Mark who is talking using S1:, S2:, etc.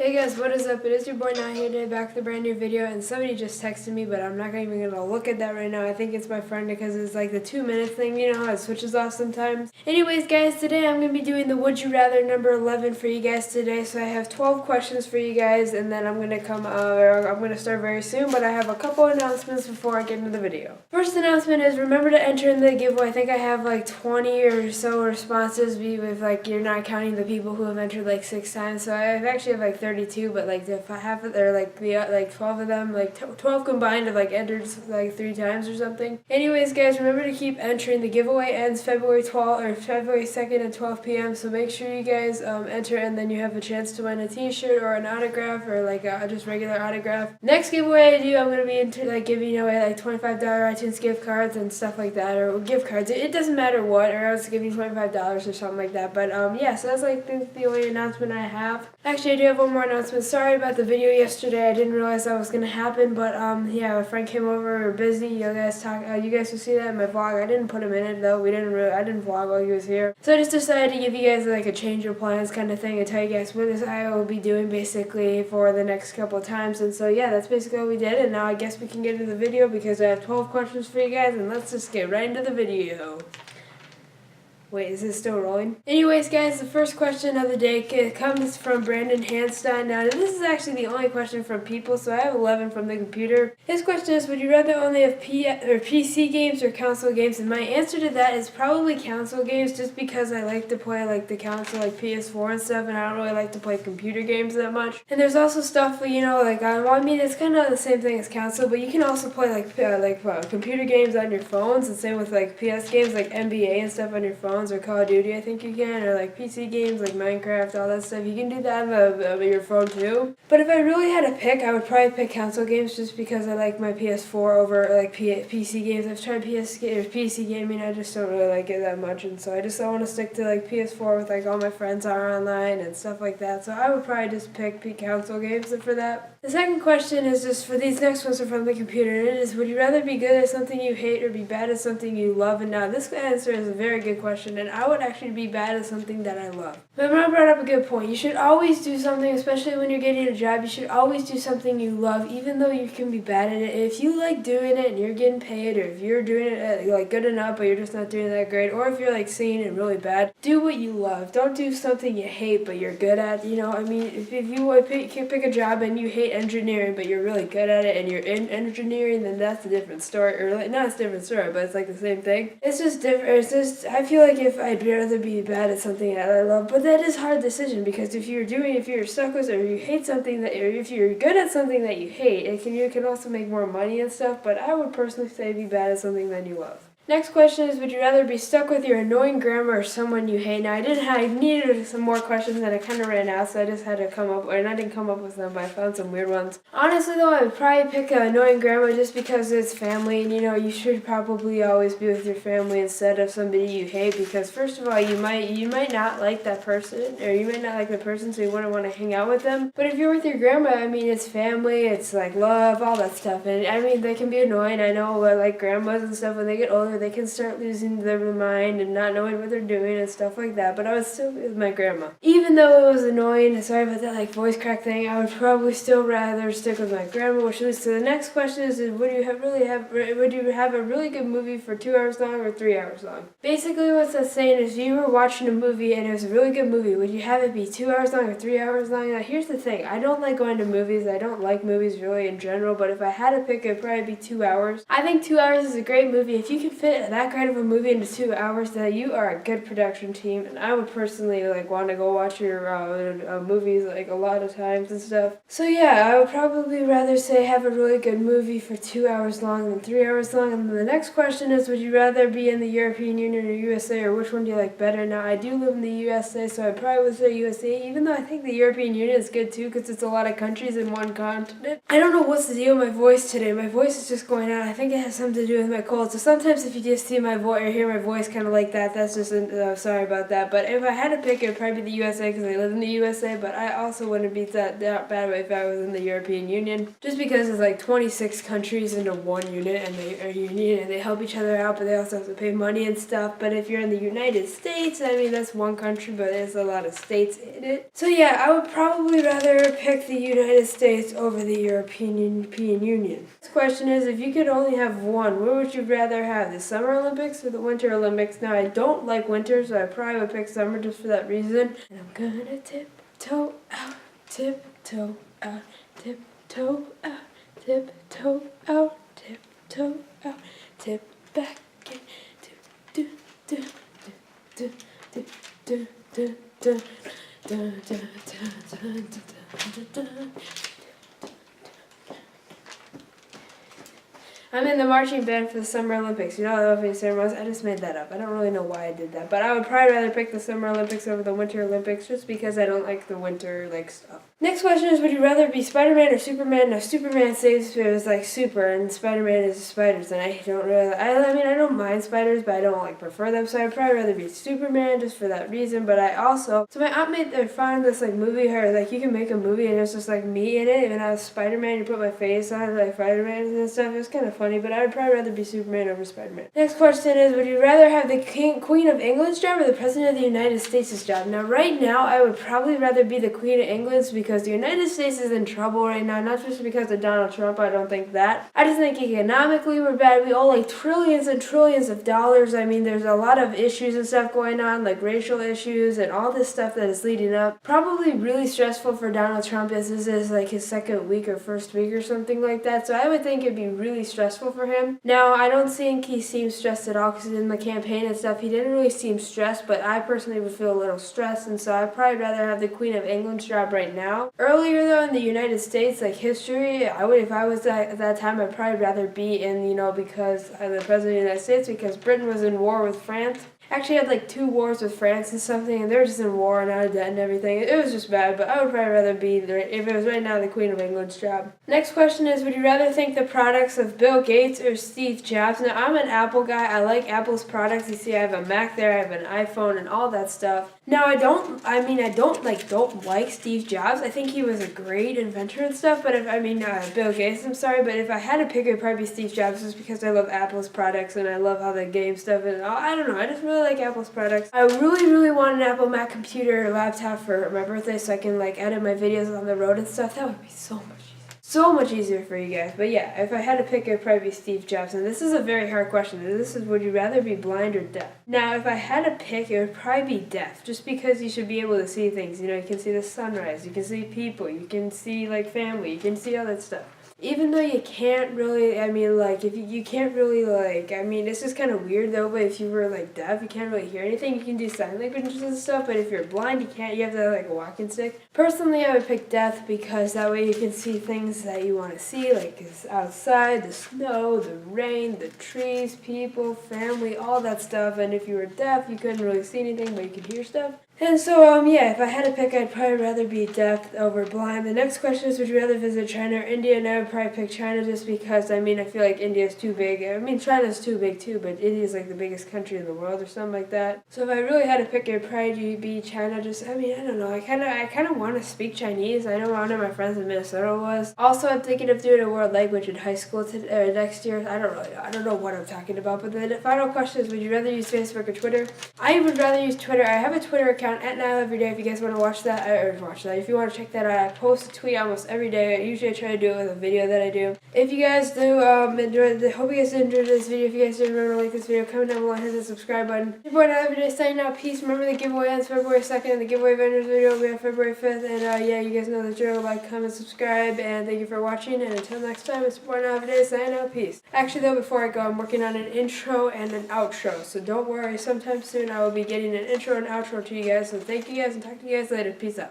S1: Hey guys, what is up? It is your boy Nat here today, back with a brand new video, and somebody just texted me, but I'm not even gonna look at that right now. I think it's my friend because it's like the 2 minute thing, you know how it switches off sometimes. Anyways guys, today I'm gonna be doing the Would You Rather number 11 for you guys today. So I have 12 questions for you guys, and then I'm gonna start very soon, but I have a couple announcements before I get into the video. First announcement is remember to enter in the giveaway. I think I have like 20 or so responses, with like you're not counting the people who have entered like 6 times. So I actually have like 32, but like if I have it, they're like 12 of them, like 12 combined have like entered like 3 times or something. Anyways, guys, remember to keep entering. The giveaway ends February 12th or February 2nd at 12 p.m. So make sure you guys enter, and then you have a chance to win a T-shirt or an autograph or like a just regular autograph. Next giveaway I do, I'm gonna be giving away like $25 iTunes gift cards and stuff like that, or gift cards. It doesn't matter what, or I was giving $25 or something like that. But yeah, so that's like the only announcement I have. Actually, I do have one more announcement. Sorry about the video yesterday. I didn't realize that was gonna happen, but yeah, a friend came over. We were busy. You guys will see that in my vlog. I didn't put him in it though. I didn't vlog while he was here. So I just decided to give you guys like a change of plans kind of thing and tell you guys what I will be doing basically for the next couple of times. And so yeah, that's basically what we did. And now I guess we can get into the video because I have 12 questions for you guys, and let's just get right into the video. Wait, is it still rolling? Anyways, guys, the first question of the day comes from Brandon Hanstein. Now, this is actually the only question from people, so I have 11 from the computer. His question is, would you rather only have PC games or console games? And my answer to that is probably console games, just because I like to play like the console, like PS4 and stuff, and I don't really like to play computer games that much. And there's also stuff, you know, like I mean, it's kind of the same thing as console, but you can also play computer games on your phones, and same with like PS games, like NBA and stuff on your phone. Or Call of Duty, I think you can, or like PC games like Minecraft, all that stuff. You can do that on your phone too. But if I really had to pick, I would probably pick console games, just because I like my PS4 over like PC games. I've tried PC gaming, I just don't really like it that much, and so I just don't want to stick to like PS4 with like all my friends are online and stuff like that. So I would probably just pick console games for that. The second question is just for these next ones are from the computer, and it is, would you rather be good at something you hate or be bad at something you love? And now this answer is a very good question, and I would actually be bad at something that I love. But Mom brought up a good point. You should always do something, especially when you're getting a job, you should always do something you love, even though you can be bad at it. If you like doing it and you're getting paid, or if you're doing it like good enough but you're just not doing that great, or if you're like singing it really bad, do what you love. Don't do something you hate but you're good at. You know, I mean, if you would pick a job and you hate engineering but you're really good at it and you're in engineering, then that's a different story. Or like, not a different story, but it's like the same thing. It's just different. It's just, I feel like if I'd rather be bad at something that I love, but that is a hard decision, because if you're stuck with, or you hate something that, or if you're good at something that you hate, you can also make more money and stuff. But I would personally say be bad at something that you love. Next question is, would you rather be stuck with your annoying grandma or someone you hate? Now, I needed some more questions, and I kind of ran out, so I just had to I didn't come up with them, but I found some weird ones. Honestly, though, I would probably pick an annoying grandma, just because it's family, and you know, you should probably always be with your family instead of somebody you hate, because first of all, you might not like that person, or you might not like the person, so you wouldn't want to hang out with them. But if you're with your grandma, I mean, it's family, it's like love, all that stuff, and I mean, they can be annoying. I know, like grandmas and stuff, when they get older, they can start losing their mind and not knowing what they're doing and stuff like that. But I would still be with my grandma, even though it was annoying. And sorry about that like voice crack thing. I would probably still rather stick with my grandma. Which leads to the next question: is would you have a really good movie for 2 hours long or 3 hours long? Basically, what that's saying is, if you were watching a movie and it was a really good movie, would you have it be 2 hours long or 3 hours long? Now, here's the thing: I don't like going to movies. I don't like movies really in general. But if I had to pick, it'd probably be 2 hours. I think 2 hours is a great movie. If you can fit that kind of a movie into 2 hours, then you are a good production team. And I would personally like want to go watch your movies like a lot of times and stuff. So yeah, I would probably rather say have a really good movie for 2 hours long than 3 hours long. And then the next question is, would you rather be in the European Union or USA, or which one do you like better? Now, I do live in the USA, so I probably would say USA, even though I think the European Union is good too, because it's a lot of countries in one continent. I don't know what's the deal with my voice today. My voice is just going out. I think it has something to do with my cold. So sometimes if you just see my voice or hear my voice kind of like that, that's just, sorry about that. But if I had to pick, it would probably be the USA because I live in the USA, but I also wouldn't be that bad if I was in the European Union. Just because it's like 26 countries into one unit and they are union and they help each other out, but they also have to pay money and stuff. But if you're in the United States, I mean, that's one country, but there's a lot of states in it. So yeah, I would probably rather pick the United States over the European Union. Next question is, if you could only have one, what would you rather have, the Summer Olympics or the Winter Olympics? Now, I don't like winter, so I probably would pick summer just for that reason. And I'm gonna tiptoe out, tiptoe out, tiptoe out, tiptoe out, tiptoe out, tip back in, do do do do do do do do do do. I'm in the marching band for the Summer Olympics. You know the opening ceremonies? I just made that up. I don't really know why I did that. But I would probably rather pick the Summer Olympics over the Winter Olympics just because I don't like the winter stuff. Next question is, would you rather be Spider-Man or Superman? Now, Superman saves is like super, and Spider-Man is spiders, and I don't really, I mean, I don't mind spiders, but I don't prefer them, so I'd probably rather be Superman just for that reason. But I also, so my aunt found this movie where you can make a movie and it's just me in it, and I was Spider-Man, you put my face on it Spider-Man and stuff. It was kind of funny, but I would probably rather be Superman over Spider-Man. Next question is, would you rather have the Queen of England's job or the President of the United States' job? Now, right now, I would probably rather be the Queen of England's because the United States is in trouble right now, not just because of Donald Trump. I don't think that. I just think economically we're bad. We owe trillions and trillions of dollars. I mean, there's a lot of issues and stuff going on, racial issues and all this stuff that is leading up. Probably really stressful for Donald Trump as this is his second week or first week or something like that. So I would think it'd be really stressful for him. Now, I don't think he seems stressed at all because in the campaign and stuff, he didn't really seem stressed, but I personally would feel a little stressed, and so I'd probably rather have the Queen of England's job right now. Earlier though in the United States, history, I would, if I was at that time, I'd probably rather be in, because I'm the President of the United States, because Britain was in war with France. Actually had 2 wars with France and something, and they were just in war and out of debt and everything. It was just bad, but I would probably rather be, if it was right now, the Queen of England's job. Next question is, would you rather think the products of Bill Gates or Steve Jobs? Now, I'm an Apple guy. I like Apple's products. You see, I have a Mac there, I have an iPhone and all that stuff. Now, I don't like Steve Jobs. I think he was a great inventor and stuff, but Bill Gates, I'm sorry, but if I had to pick, it would probably be Steve Jobs just because I love Apple's products and I love how the game stuff is. I don't know, I just really like Apple's products. I really, really want an Apple Mac computer or laptop for my birthday so I can edit my videos on the road and stuff. That would be so much easier for you guys. But yeah, if I had to pick, it would probably be Steve Jobs. And this is a very hard question. This is, would you rather be blind or deaf? Now, if I had to pick, it would probably be deaf, just because you should be able to see things. You can see the sunrise, you can see people, you can see family, you can see all that stuff. Even though you can't really, if you can't really, it's just kind of weird though, but if you were deaf, you can't really hear anything. You can do sign languages and stuff, but if you're blind, you have to have a walking stick. Personally, I would pick deaf because that way you can see things that you want to see, outside, the snow, the rain, the trees, people, family, all that stuff. And if you were deaf, you couldn't really see anything, but you could hear stuff. And so, yeah, if I had to pick, I'd probably rather be deaf over blind. The next question is, would you rather visit China or India? And I would probably pick China just because, I feel like India's too big. China's too big too, but India's the biggest country in the world or something like that. So if I really had to pick, it would probably be China. Just, I don't know. I kind of want to speak Chinese. I know one of my friends in Minnesota was. Also, I'm thinking of doing a world language in high school next year. I don't know what I'm talking about. But the final question is, would you rather use Facebook or Twitter? I would rather use Twitter. I have a Twitter account at NileEveryday if you guys want to watch that, if you want to check that out. I post a tweet almost every day. Usually I try to do it with a video that I do. If you guys do hope you guys did enjoy this video. If you guys did, remember to like this video, comment down below and hit the subscribe button. Your boy NileEveryday signing out. Peace. Remember the giveaway ends February 2nd and the giveaway vendors video will be on February 5th. And yeah, you guys know the drill. Like, comment, subscribe, and thank you for watching. And until next time, it's your boy NileEveryday signing out. Peace. Actually though, before I go, I'm working on an intro and an outro. So don't worry, sometime soon I will be getting an intro and outro to you guys. So thank you guys and talk to you guys later. Peace out.